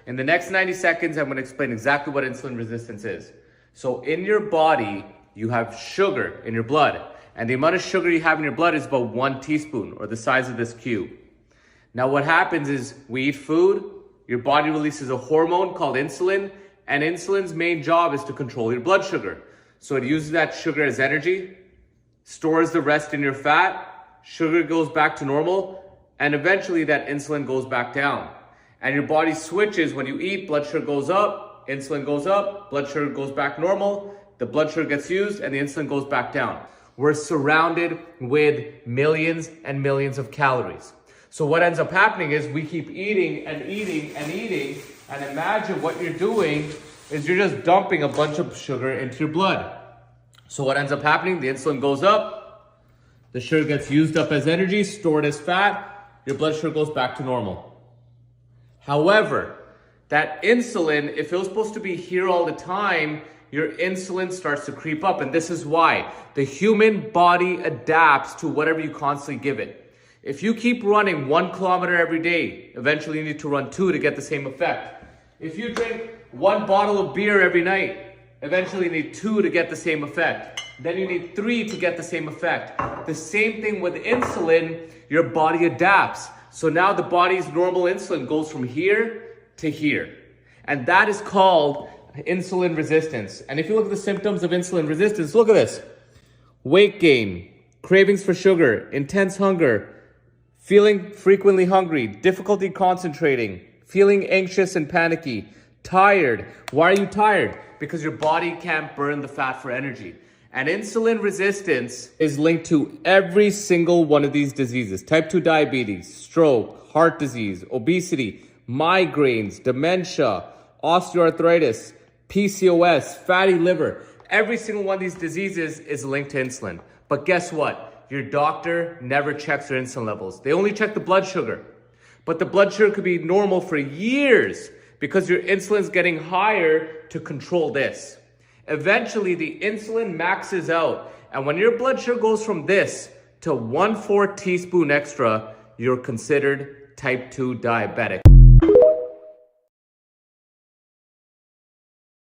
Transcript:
in the next 90 seconds, I'm going to explain exactly what insulin resistance is. So in your body, you have sugar in your blood. And the amount of sugar you have in your blood is about 1 teaspoon, or the size of this cube. Now what happens is we eat food, your body releases a hormone called insulin, and insulin's main job is to control your blood sugar. So it uses that sugar as energy, stores the rest in your fat, sugar goes back to normal, and eventually that insulin goes back down. And your body switches when you eat, blood sugar goes up, insulin goes up, blood sugar goes back normal, the blood sugar gets used, and the insulin goes back down. We're surrounded with millions and millions of calories. So what ends up happening is we keep eating and eating and eating, and imagine what you're doing is you're just dumping a bunch of sugar into your blood. So what ends up happening, the insulin goes up, the sugar gets used up as energy, stored as fat, your blood sugar goes back to normal. However, that insulin, if it was supposed to be here all the time, your insulin starts to creep up. And this is why the human body adapts to whatever you constantly give it. If you keep running 1 kilometer every day, eventually you need to run 2 to get the same effect. If you drink 1 bottle of beer every night, eventually you need 2 to get the same effect. Then you need 3 to get the same effect. The same thing with insulin, your body adapts. So now the body's normal insulin goes from here to here. And that is called insulin resistance. And if you look at the symptoms of insulin resistance, look at this. Weight gain, cravings for sugar, intense hunger, feeling frequently hungry, difficulty concentrating, feeling anxious and panicky, tired. Why are you tired? Because your body can't burn the fat for energy. And insulin resistance is linked to every single one of these diseases. Type 2 diabetes, stroke, heart disease, obesity, migraines, dementia, osteoarthritis, PCOS, fatty liver. Every single one of these diseases is linked to insulin. But guess what? Your doctor never checks your insulin levels. They only check the blood sugar. But the blood sugar could be normal for years because your insulin's getting higher to control this. Eventually, the insulin maxes out. And when your blood sugar goes from this to 1/4 teaspoon extra, you're considered type 2 diabetic.